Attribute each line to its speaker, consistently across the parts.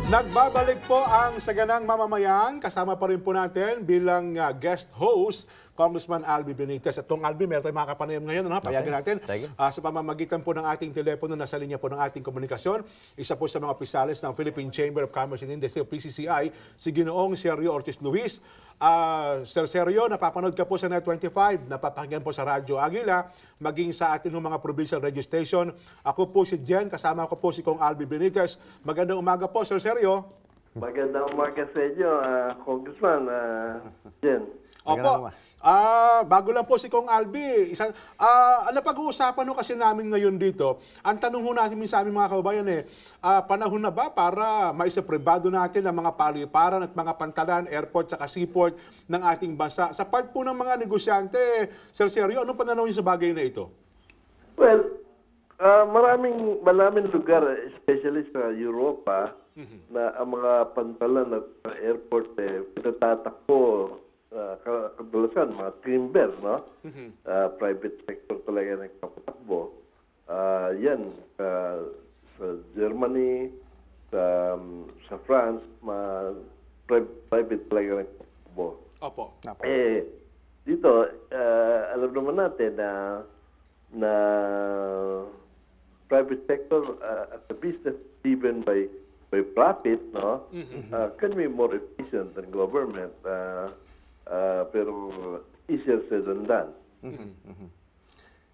Speaker 1: Nagbabalik po ang Saganang Mamamayan. Kasama pa rin po natin bilang guest host, Congressman Alby Benitez. At kung Alby, meron tayong mga kapanayam ngayon. Payagan natin. Sa pamamagitan po ng ating telepono, nasa linya po ng ating komunikasyon, isa po sa mga opisyalis ng Philippine Chamber of Commerce and Industry o PCCI, si Ginoong Sergio Ortiz Luis. Sir Sergio, napapanood ka po sa Net25, napapakinggan po sa Radyo Agila, maging sa ating mga provincial radio station. Ako po si Jen, kasama ko po si Kong Alby Benitez. Magandang umaga po, Sir Sergio.
Speaker 2: Magandang umaga sa inyo, Congressman Jen.
Speaker 1: Opo. Bago lang po si Kong Alby, napag-uusapan ho kasi namin ngayon dito, ang tanong ho natin sa aming mga kababayan panahon na ba para maisapribado natin ang mga paliparan at mga pantalan, airport at seaport ng ating bansa? Sa part po ng mga negosyante, Sir Sergio, anong pananaw niyo sa bagay na ito?
Speaker 2: Well, maraming lugar, especially sa Europa, na ang mga pantalan at airport pinatatakbo kadalasan mga timber, no? Private sector talaga nagpapatakbo. Yan, sa Germany, sa France, private talaga nagpapatakbo.
Speaker 1: Opo.
Speaker 2: Dito, alam naman natin na private sector at the business driven by profit, no? Can be more efficient than government. Pero easier said than done.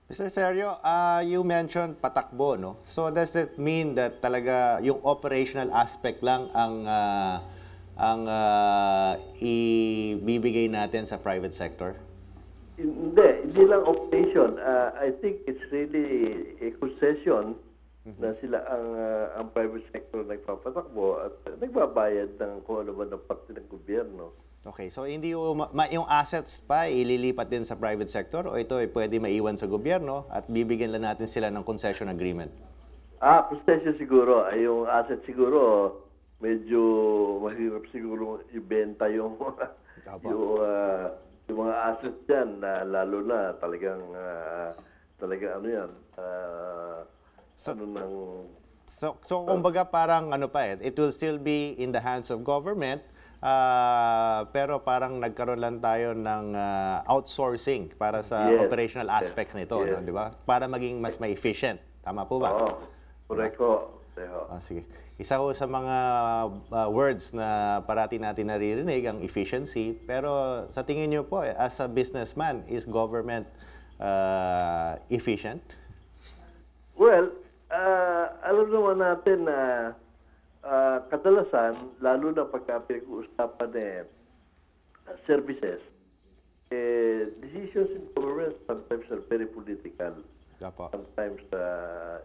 Speaker 3: Mr. Sergio, you mentioned patakbo, no? So does it mean that talaga yung operational aspect lang ang ibibigay natin sa private sector?
Speaker 2: Hindi lang operation. I think it's really a concession na sila ang private sector nagpapatakbo at nagbabayad ng kung ano ba ng parte ng gobyerno.
Speaker 3: Okay, so hindi yung assets pa ililipat din sa private sector o ito pwede maiwan sa gobyerno at bibigyan lang natin sila ng concession agreement?
Speaker 2: Concession siguro. Yung asset siguro, medyo mahirap siguro ibenta yung mga assets dyan, lalo na talagang ano yan,
Speaker 3: So kumbaga parang it will still be in the hands of government, pero parang nagkaroon lang tayo ng outsourcing para sa operational aspects nito, no, di ba? Para maging mas may efficient. Tama po ba?
Speaker 2: Oo, correct po.
Speaker 3: Sige. Isa ho sa mga words na parati natin naririnig, ang efficiency. Pero sa tingin niyo po, as a businessman, is government efficient?
Speaker 2: Well, alam naman natin na kadalasan, lalo na pagka pinag-uusapan services, decisions in government sometimes are very political. Sometimes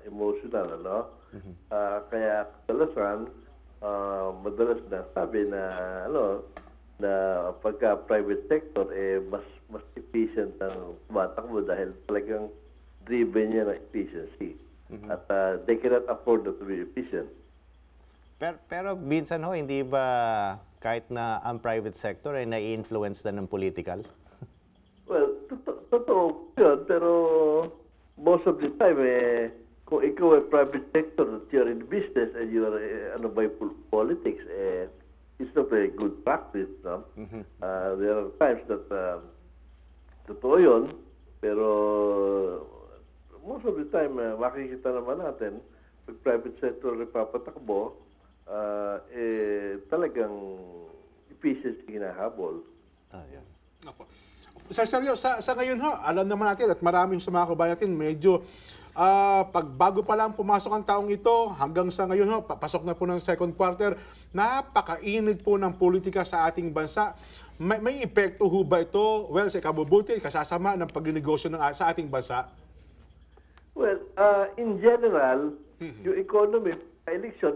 Speaker 2: emotional, ano? Kaya kadalasan, madalas na sabi na, na pagka private sector, mas efficient ang tumatakbo dahil talagang driven niya ng efficiency. At they cannot afford to be efficient.
Speaker 3: Pero minsan hindi ba kahit na ang private sector ay nai-influence na ng political?
Speaker 2: Well, totoo yun, pero most of the time, kung ikaw ay private sector, that you're in business and you are by politics, it's not a good practice. No? There are times that totoo yun, pero most of the time, makikita naman natin, pag private sector nagpapatakbo, talagang efficiency hinahabol.
Speaker 3: Yan.
Speaker 1: Sir Sergio, sa ngayon alam naman natin at maraming sa mga kabayan natin, medyo bago pa lang pumasok ang taong ito, hanggang sa ngayon papasok na po ng second quarter, napakainit po ng politika sa ating bansa. May epekto ho ba ito, sa ikabubuti, kasasama ng pagnegosyo sa ating bansa?
Speaker 2: Well, in general, yung economy, election,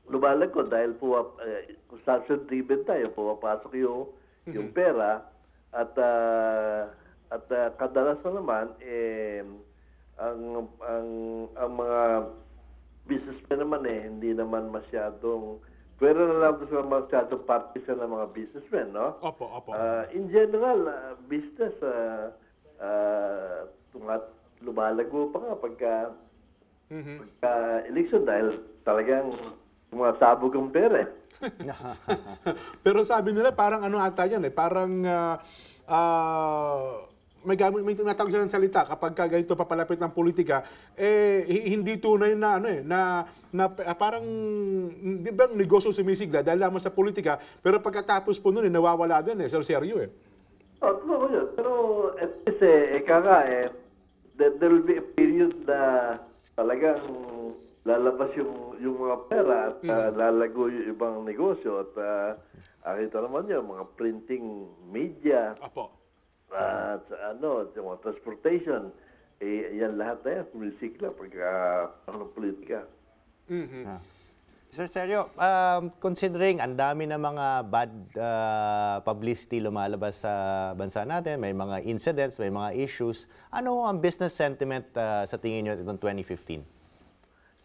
Speaker 2: lumalagod dahil consumption-driven tayo, pumapasok yung pera, at kadalasan naman, ang mga businessmen naman hindi naman masyadong, pero na lang sa masyadong partisan ng mga businessmen, no?
Speaker 1: Opo.
Speaker 2: In general, business, lumalago pa nga pagka election dahil talagang sumasabog ang pera.
Speaker 1: Pero sabi nila parang ano ata yan parang may tinatawag silang salita kapag ganito papalapit ng politika hindi tunay na parang di ba ang negosyo sumisigla dahil lamang sa politika pero pagkatapos po noon nawawala din seryo
Speaker 2: Totoo yun. Pero at least there will be a period na talagang lalabas yung mga pera at lalago yung ibang negosyo at kita naman yun, mga printing media at yung mga transportation, yan lahat na yan, sumisikla pagka politika.
Speaker 3: Sir Sergio, considering ang dami na mga bad publicity lumalabas sa bansa natin, may mga incidents, may mga issues, ano ang business sentiment sa tingin nyo itong 2015?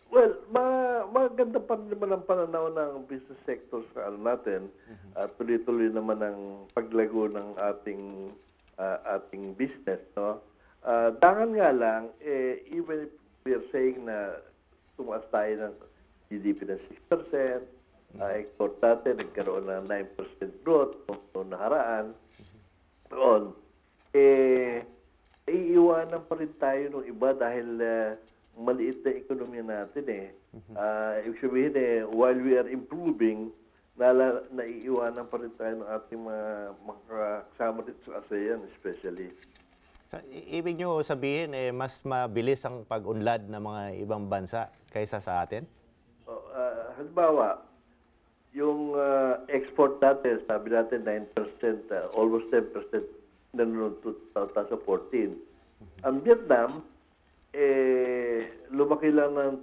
Speaker 2: Well, maganda pa rin naman ang pananaw ng business sector sa natin at tuloy-tuloy naman ang paglago ng ating business, no? Dangan nga lang, even if we are saying na tumaas tayo ng GDP ng 6%, export natin nagkaroon ng 9% growth noong nakaraan, noon, iiwanan pa rin tayo ng iba dahil maliit na ekonomiya natin ibig sabihin while we are improving, naiiwanan pa rin tayo ng ating mga kasama dito sa ASEAN especially.
Speaker 3: So, ibig nyo sabihin, mas mabilis ang pag-unlad ng mga ibang bansa kaysa sa atin?
Speaker 2: Halimbawa, yung export natin, sabi natin 9%, almost 10% na noong 2014. Ang Vietnam, lumaki lang ng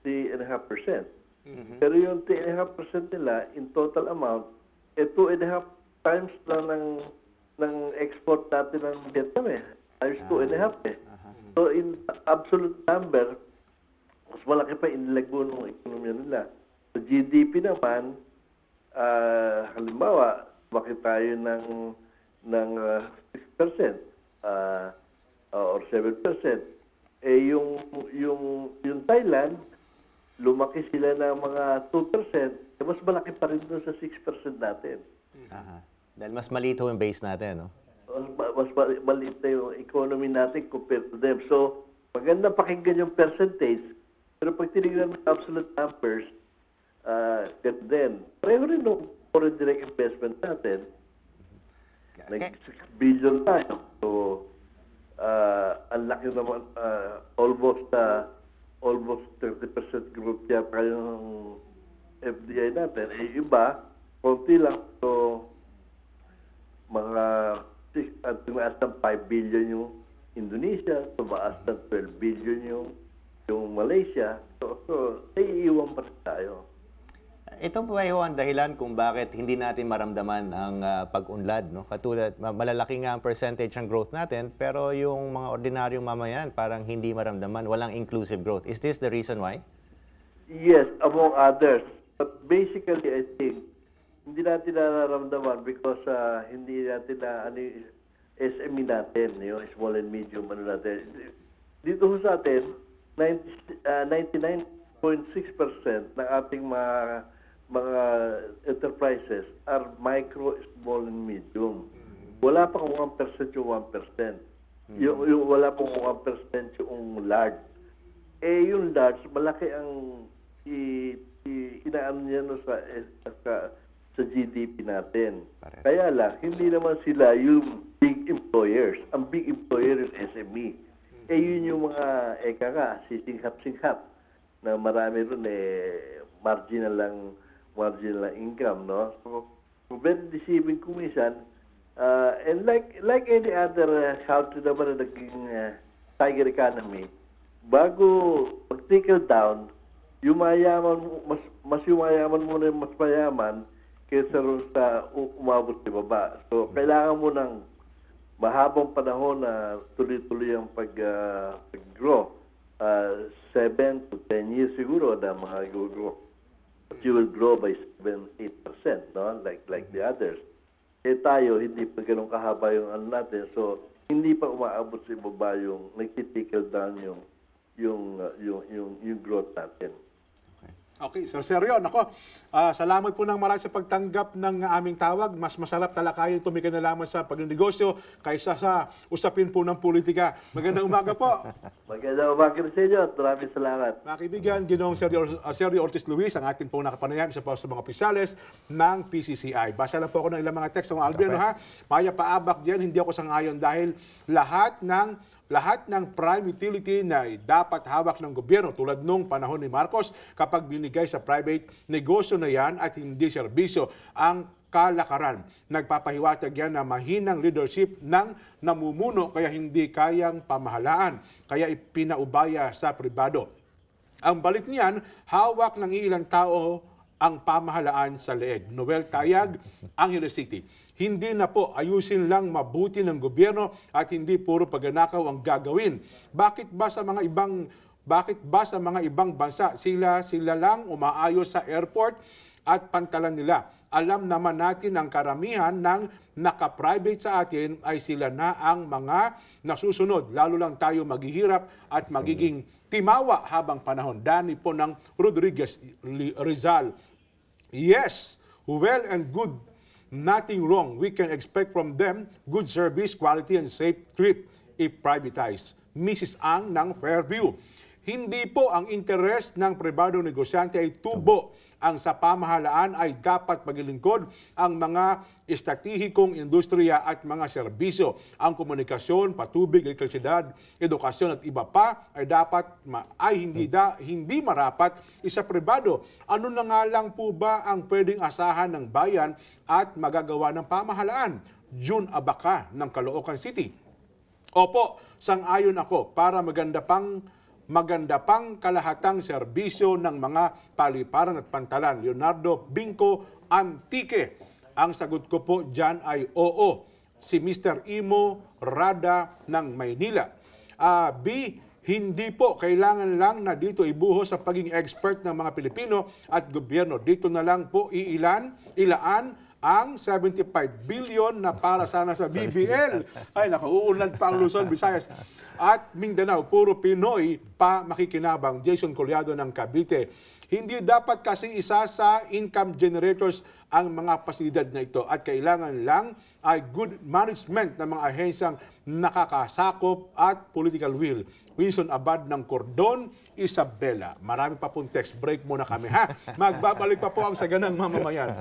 Speaker 2: 3.5%. Pero yung 3.5% nila, in total amount, 2.5 times lang ng export natin ng Vietnam Times 2.5 So in absolute number, mas malaki pa inilagbo ng ekonomiya nila. Sa GDP naman, halimbawa, lumaki tayo ng 6% or 7%. Yung Thailand, lumaki sila ng mga 2%, mas malaki pa rin doon sa 6% natin.
Speaker 3: Dahil mas maliit yung base natin, no?
Speaker 2: Mas maliit na yung economy natin compared to them. So, maganda pakinggan yung percentage, pero pag tinignan ng absolute numbers, ganun din. Pareho rin yung foreign direct investment natin. Nag-6 billion tayo. So, ang laki naman, almost 30% group niya tayo ng FDI natin. Iba, konti lang. So, tumaas ng 5 billion yung Indonesia, tumaas ng 12 billion yung Malaysia. So naiiwan pa rin tayo.
Speaker 3: Ito po ay ang dahilan kung bakit hindi natin maramdaman ang pag-unlad, no? Katulad, malalaki nga ang percentage ng growth natin, pero yung mga ordinaryong mamayan parang hindi maramdaman, walang inclusive growth. Is this the reason why?
Speaker 2: Yes, among others. But basically, I think, hindi natin nararamdaman because hindi natin SME natin, yung small and medium natin. Dito sa atin, 99.6% ng ating mga enterprises are micro, small, and medium. Wala pang 1% yung 1%. Yung wala pang 1% yung large. Yung large, malaki ang inaan niya sa GDP natin. Kaya lang, hindi naman sila yung big employers. Ang big employer yung SME. Yun yung mga sisingkap-singkap na marami rin marginal lang income, no? So very deceiving kumisan. And like any other country naman na naging tiger economy, bago mag-trickle down, yung mayaman, mas yumayaman muna yung mas mayaman kaysa sa umabot sa baba. So kailangan mo ng mahabang panahon na tuloy-tuloy ang pag-grow. 7 to 10 years siguro na mga grow. But you will grow by 7-8%, no? Like the others. Tayo, hindi pa ganun kahaba yung natin. So, hindi pa umaabot sa ibaba yung nagtitickle down yung growth natin.
Speaker 3: Okay.
Speaker 1: Okay, so seryo, nako, salamat po ng marami sa pagtanggap ng aming tawag. Mas masarap talakayin ito may kinalaman sa pagnegosyo kaysa sa usapin po ng politika. Magandang umaga po.
Speaker 2: Magandang umaga sa inyo at maraming salamat.
Speaker 1: Mga kaibigan, Ginoong Sergio Ortiz Luis, ang ating pong nakapanayam, isa po sa mga opisyales ng PCCI. Basa lang po ako ng ilang mga text ng Alvin, ha? Maya paabak dyan, hindi ako sangayon dahil lahat ng prime utility na dapat hawak ng gobyerno tulad nung panahon ni Marcos kapag binigay sa private negosyo na yan at hindi serbisyo ang kalakaran. Nagpapahiwatig yan na mahinang leadership ng namumuno kaya hindi kayang pamahalaan, kaya ipinaubaya sa pribado. Ang balik niyan, hawak ng ilang tao ang pamahalaan sa leeg. Noel Tayag, Angeles City. Hindi na po ayusin lang mabuti ng gobyerno at hindi puro pagnanakaw ang gagawin. Bakit ba sa mga ibang bansa sila lang umaayos sa airport at pantalan nila? Alam naman natin ang karamihan ng naka-private sa atin ay sila na ang mga nasusunod. Lalo lang tayo maghihirap at magiging timawa habang panahon. Dani po ng Rodriguez Rizal. Yes, well and good. Nothing wrong. We can expect from them good service, quality, and safe trip if privatized. Mrs. Ang ng Fairview. Hindi po ang interes ng pribadong negosyante ay tubo. Ang sa pamahalaan ay dapat paglilingkod ang mga estratehikong industriya at mga serbisyo. Ang komunikasyon, patubig, elektrisidad, edukasyon at iba pa ay hindi marapat isa pribado. Ano na nga lang po ba ang pwedeng asahan ng bayan at magagawa ng pamahalaan? June Abaca ng Caloocan City. Opo, sang-ayon ako para maganda pang kalahatang serbisyo ng mga paliparan at pantalan. Leonardo Binco Antique. Ang sagot ko po dyan ay oo. Si Mr. Imo Rada ng Maynila. B, hindi po kailangan lang na dito ibuhos sa pagiging expert ng mga Pilipino at gobyerno. Dito na lang po ilaan ang 75 billion na para sana sa BBL. Ay, uulan pa ang Luzon, Visayas at Mindanao. Puro Pinoy pa makikinabang. Jason Collado ng Cavite. Hindi dapat kasi isa sa income generators ang mga pasilidad na ito at kailangan lang ay good management ng mga ahensyang nakakasakop at political will. Wilson Abad ng Cordon, Isabela. Marami pa pong text. Break muna kami, ha? Magbabalik pa po ang Saganang Mamamayan.